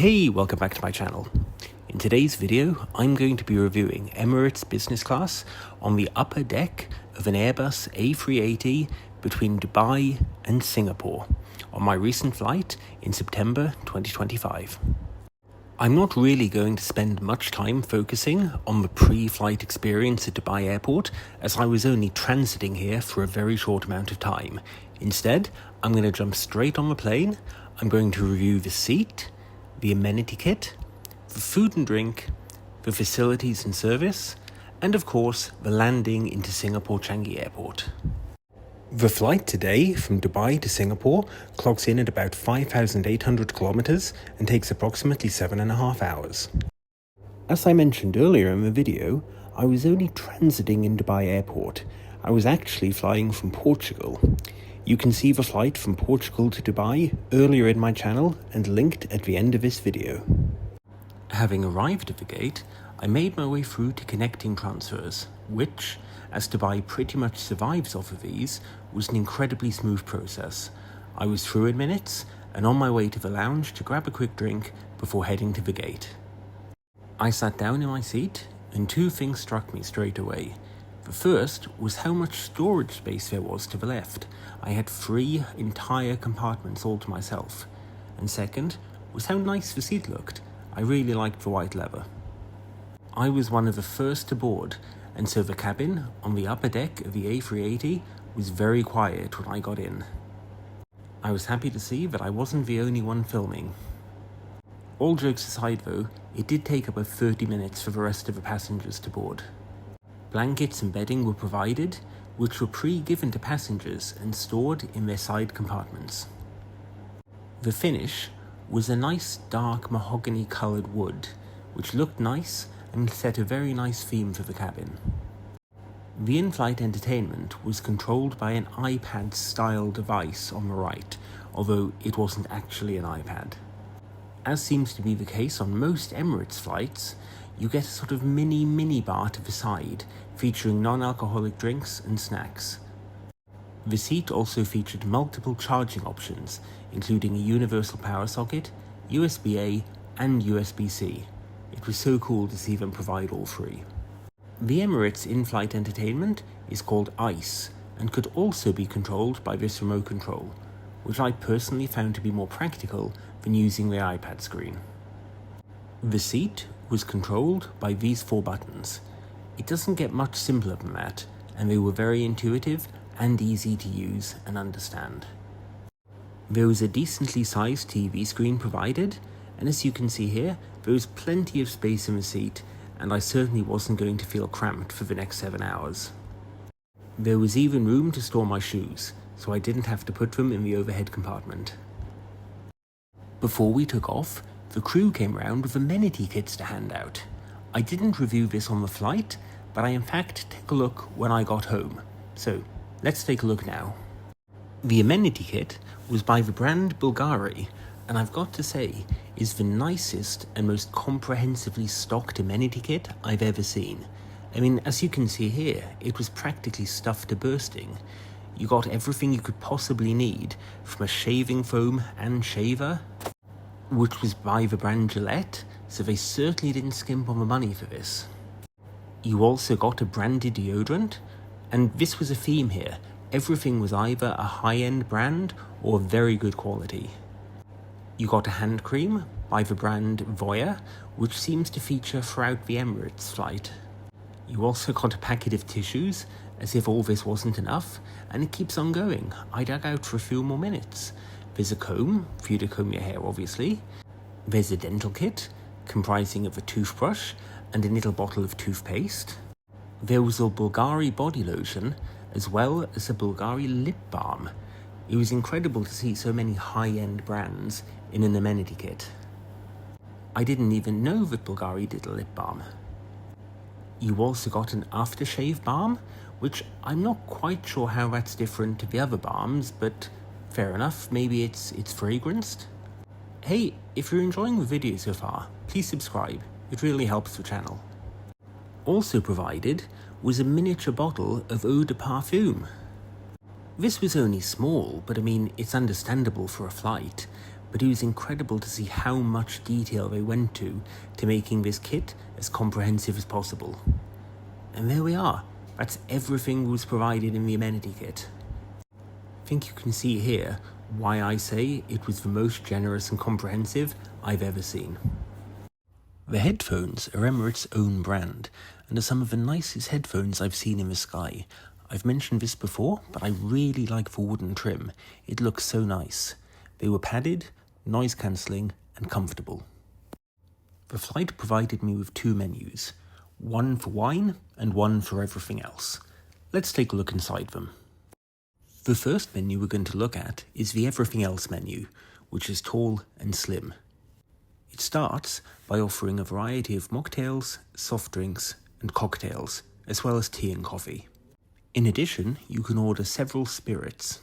Hey, welcome back to my channel. In today's video, I'm going to be reviewing Emirates Business Class on the upper deck of an Airbus A380 between Dubai and Singapore on my recent flight in September 2025. I'm not really going to spend much time focusing on the pre-flight experience at Dubai Airport, as I was only transiting here for a very short amount of time. Instead, I'm going to jump straight on the plane. I'm going to review the seat, the amenity kit, the food and drink, the facilities and service, and of course, the landing into Singapore Changi Airport. The flight today from Dubai to Singapore clocks in at about 5,800 kilometers and takes approximately 7.5 hours. As I mentioned earlier in the video, I was only transiting in Dubai Airport. I was actually flying from Portugal. You can see the flight from Portugal to Dubai earlier in my channel and linked at the end of this video. Having arrived at the gate, I made my way through to connecting transfers, which, as Dubai pretty much survives off of these, was an incredibly smooth process. I was through in minutes and on my way to the lounge to grab a quick drink before heading to the gate. I sat down in my seat and two things struck me straight away. The first was how much storage space there was to the left. I had 3 entire compartments all to myself. And second was how nice the seat looked. I really liked the white leather. I was one of the first to board, and so the cabin on the upper deck of the A380 was very quiet when I got in. I was happy to see that I wasn't the only one filming. All jokes aside though, it did take about 30 minutes for the rest of the passengers to board. Blankets and bedding were provided, which were pre-given to passengers and stored in their side compartments. The finish was a nice dark mahogany coloured wood, which looked nice and set a very nice theme for the cabin. The in-flight entertainment was controlled by an iPad-style device on the right, although it wasn't actually an iPad. As seems to be the case on most Emirates flights, you get a sort of mini bar to the side, featuring non-alcoholic drinks and snacks. The seat also featured multiple charging options, including a universal power socket, USB-A and USB-C. It was so cool to see them provide all 3. The Emirates in-flight entertainment is called ICE and could also be controlled by this remote control, which I personally found to be more practical than using the iPad screen. The seat was controlled by these 4 buttons. It doesn't get much simpler than that, and they were very intuitive and easy to use and understand. There was a decently sized TV screen provided, and as you can see here, there was plenty of space in the seat, and I certainly wasn't going to feel cramped for the next 7 hours. There was even room to store my shoes, so I didn't have to put them in the overhead compartment. Before we took off, the crew came round with amenity kits to hand out. I didn't review this on the flight, but I in fact took a look when I got home. So, let's take a look now. The amenity kit was by the brand Bulgari, and I've got to say, is the nicest and most comprehensively stocked amenity kit I've ever seen. I mean, as you can see here, it was practically stuffed to bursting. You got everything you could possibly need, from a shaving foam and shaver, which was by the brand Gillette, so they certainly didn't skimp on the money for this. You also got a branded deodorant, and this was a theme here. Everything was either a high-end brand or very good quality. You got a hand cream by the brand Voya, which seems to feature throughout the Emirates flight. You also got a packet of tissues, as if all this wasn't enough, and it keeps on going. I dug out for a few more minutes. There's a comb, for you to comb your hair obviously. There's a dental kit, comprising of a toothbrush and a little bottle of toothpaste. There was a Bulgari body lotion, as well as a Bulgari lip balm. It was incredible to see so many high-end brands in an amenity kit. I didn't even know that Bulgari did a lip balm. You also got an aftershave balm, which I'm not quite sure how that's different to the other balms, but fair enough, maybe it's fragranced. Hey, if you're enjoying the video so far, please subscribe, it really helps the channel. Also provided was a miniature bottle of eau de parfum. This was only small, but I mean, it's understandable for a flight. but it was incredible to see how much detail they went to making this kit as comprehensive as possible. And there we are. That's everything was provided in the amenity kit. I think you can see here why I say it was the most generous and comprehensive I've ever seen. The headphones are Emirates' own brand and are some of the nicest headphones I've seen in the sky. I've mentioned this before, but I really like the wooden trim. It looks so nice. They were padded, noise cancelling and comfortable. The flight provided me with two menus, one for wine and one for everything else. Let's take a look inside them. The first menu we're going to look at is the everything else menu, which is tall and slim. It starts by offering a variety of mocktails, soft drinks and cocktails, as well as tea and coffee. In addition, you can order several spirits.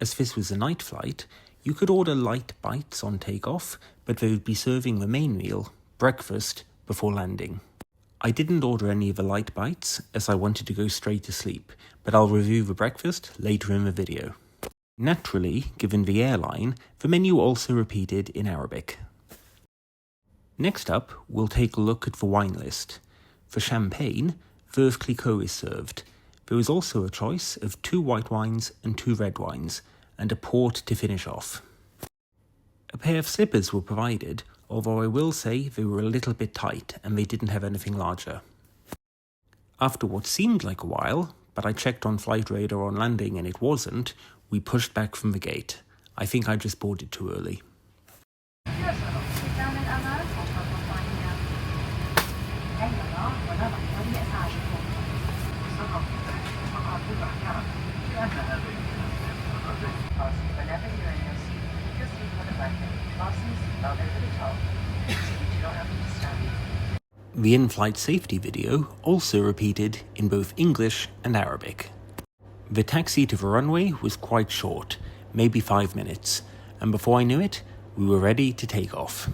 As this was a night flight, you could order light bites on takeoff, but they would be serving the main meal, breakfast, before landing. I didn't order any of the light bites as I wanted to go straight to sleep, but I'll review the breakfast later in the video. Naturally, given the airline, the menu also repeated in Arabic. Next up, we'll take a look at the wine list. For champagne, Veuve Clicquot is served. There was also a choice of 2 white wines and 2 red wines, and a port to finish off. A pair of slippers were provided, although I will say they were a little bit tight and they didn't have anything larger. After what seemed like a while, but I checked on Flight Radar on landing and it wasn't, we pushed back from the gate. I think I just boarded too early. The in-flight safety video also repeated in both English and Arabic. The taxi to the runway was quite short, maybe 5 minutes, and before I knew it, we were ready to take off.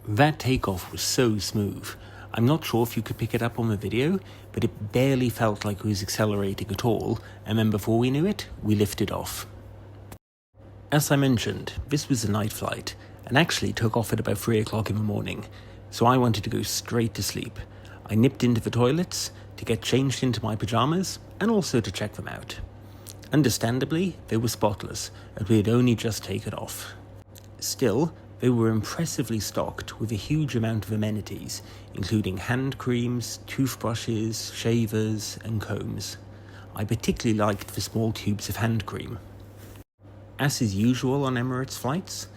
That takeoff was so smooth. I'm not sure if you could pick it up on the video, but it barely felt like it was accelerating at all, and then before we knew it, we lifted off. As I mentioned, this was a night flight, and actually took off at about 3 o'clock in the morning, so I wanted to go straight to sleep. I nipped into the toilets to get changed into my pyjamas, and also to check them out. Understandably, they were spotless, and we had only just taken off. Still, they were impressively stocked with a huge amount of amenities, including hand creams, toothbrushes, shavers, and combs. I particularly liked the small tubes of hand cream. As is usual on Emirates flights,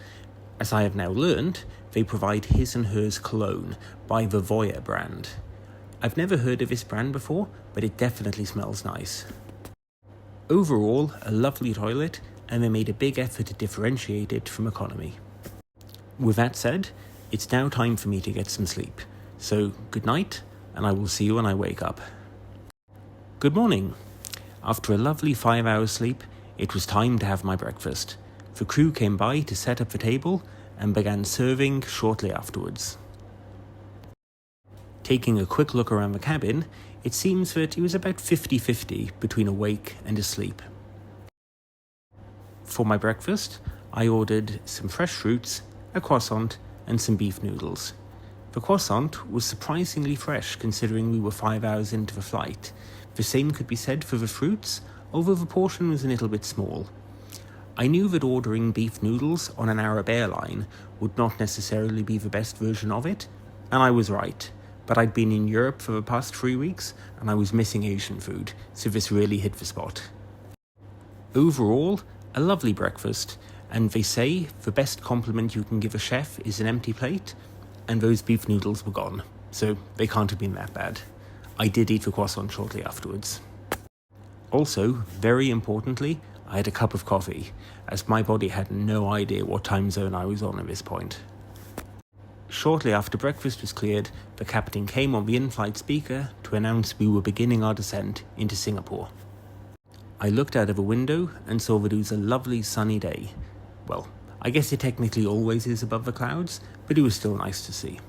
as I have now learned, they provide his and hers cologne by the Voya brand. I've never heard of this brand before, but it definitely smells nice. Overall, a lovely toilet, and they made a big effort to differentiate it from economy. With that said, it's now time for me to get some sleep. So, good night, and I will see you when I wake up. Good morning. After a lovely 5 hours sleep, it was time to have my breakfast. The crew came by to set up the table and began serving shortly afterwards. Taking a quick look around the cabin, it seems that it was about 50-50 between awake and asleep. For my breakfast, I ordered some fresh fruits, a croissant, and some beef noodles. The croissant was surprisingly fresh considering we were 5 hours into the flight. The same could be said for the fruits, although the portion was a little bit small. I knew that ordering beef noodles on an Arab airline would not necessarily be the best version of it, and I was right. But I'd been in Europe for the past 3 weeks, and I was missing Asian food, so this really hit the spot. Overall, a lovely breakfast, and they say the best compliment you can give a chef is an empty plate, and those beef noodles were gone, so they can't have been that bad. I did eat the croissant shortly afterwards. Also, very importantly, I had a cup of coffee, as my body had no idea what time zone I was on at this point. Shortly after breakfast was cleared, the captain came on the in-flight speaker to announce we were beginning our descent into Singapore. I looked out of a window and saw that it was a lovely sunny day. Well, I guess it technically always is above the clouds, but it was still nice to see.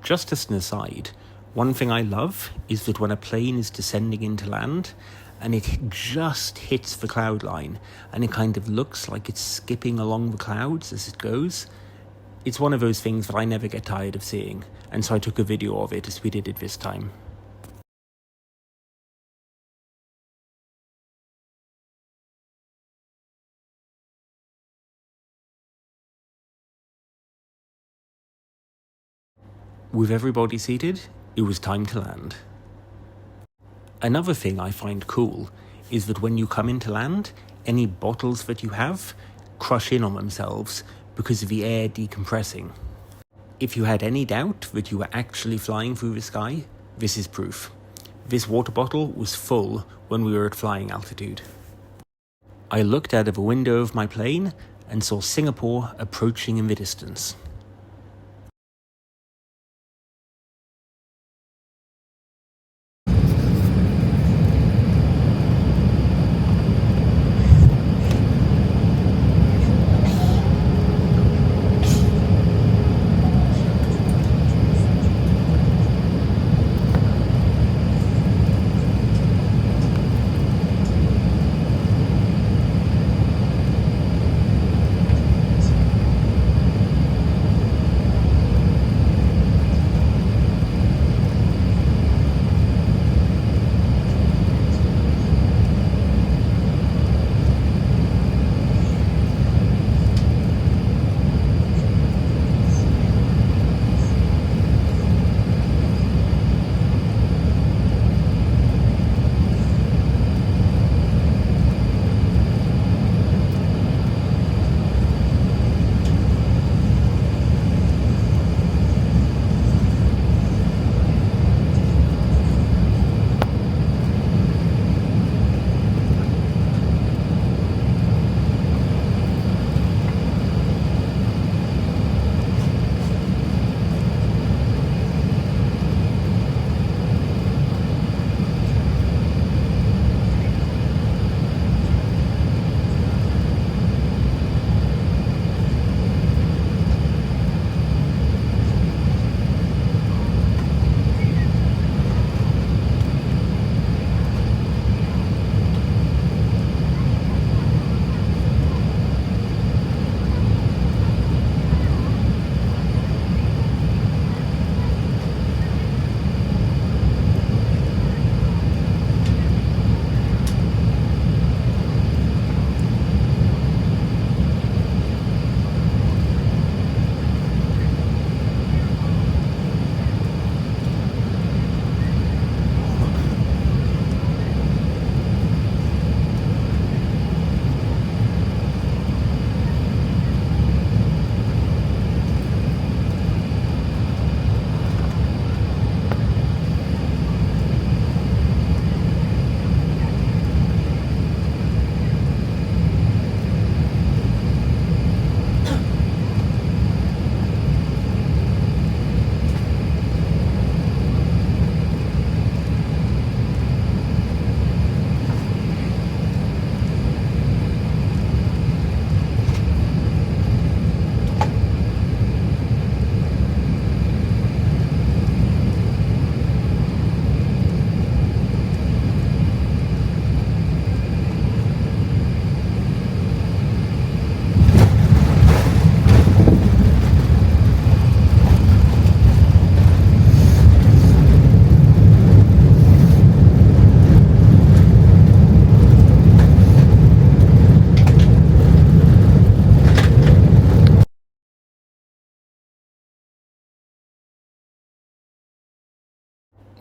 Just as an aside, one thing I love is that when a plane is descending into land, and it just hits the cloud line, and it kind of looks like it's skipping along the clouds as it goes, it's one of those things that I never get tired of seeing, and so I took a video of it as we did it this time. With everybody seated, it was time to land. Another thing I find cool is that when you come into land, any bottles that you have crush in on themselves because of the air decompressing. If you had any doubt that you were actually flying through the sky, this is proof. This water bottle was full when we were at flying altitude. I looked out of a window of my plane and saw Singapore approaching in the distance.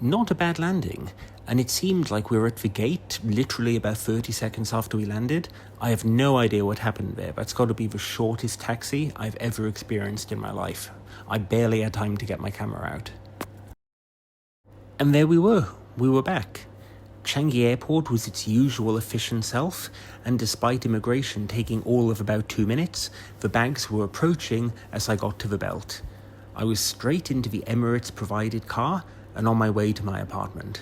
Not a bad landing, and it seemed like we were at the gate literally about 30 seconds after we landed. I have no idea what happened there. That's got to be the shortest taxi I've ever experienced in my life. I barely had time to get my camera out. And there we were back. Changi Airport was its usual efficient self, and despite immigration taking all of about 2 minutes, the bags were approaching as I got to the belt. I was straight into the Emirates provided car and on my way to my apartment.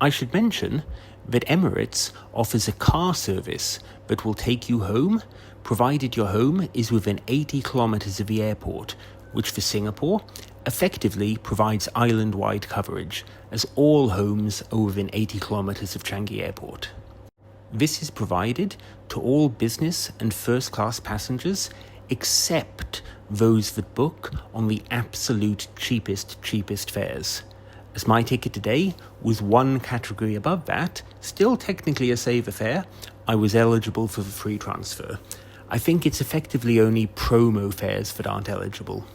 I should mention that Emirates offers a car service that will take you home, provided your home is within 80 kilometers of the airport, which for Singapore effectively provides island-wide coverage, as all homes are within 80 kilometers of Changi Airport. This is provided to all business and first-class passengers except those that book on the absolute cheapest fares. As my ticket today was one category above that, still technically a saver fare, I was eligible for the free transfer. I think it's effectively only promo fares that aren't eligible.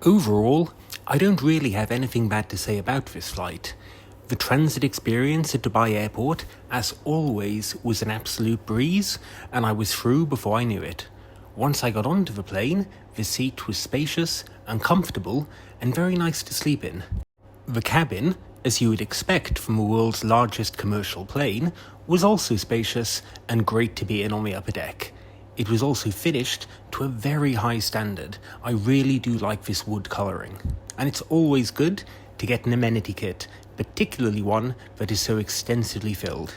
Overall, I don't really have anything bad to say about this flight. The transit experience at Dubai Airport, as always, was an absolute breeze, and I was through before I knew it. Once I got onto the plane, the seat was spacious and comfortable and very nice to sleep in. The cabin, as you would expect from the world's largest commercial plane, was also spacious and great to be in on the upper deck. It was also finished to a very high standard. I really do like this wood colouring. And it's always good to get an amenity kit, particularly one that is so extensively filled.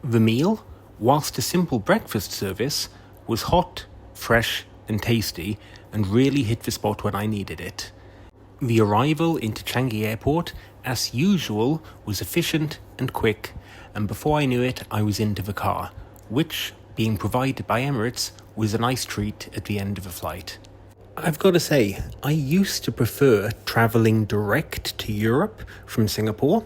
The meal, whilst a simple breakfast service, was hot, fresh and tasty, and really hit the spot when I needed it. The arrival into Changi Airport, as usual, was efficient and quick, and before I knew it, I was into the car, which, being provided by Emirates, was a nice treat at the end of the flight. I've got to say, I used to prefer travelling direct to Europe from Singapore,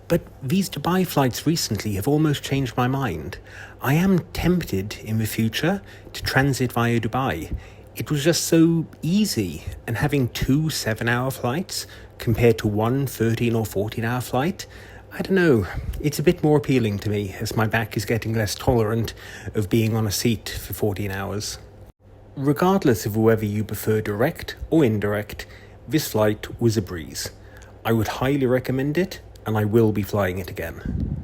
but these Dubai flights recently have almost changed my mind. I am tempted in the future to transit via Dubai. It was just so easy, and having 2 7-hour flights compared to one 13 or 14-hour flight, I don't know, it's a bit more appealing to me as my back is getting less tolerant of being on a seat for 14 hours. Regardless of whether you prefer direct or indirect, this flight was a breeze. I would highly recommend it, and I will be flying it again.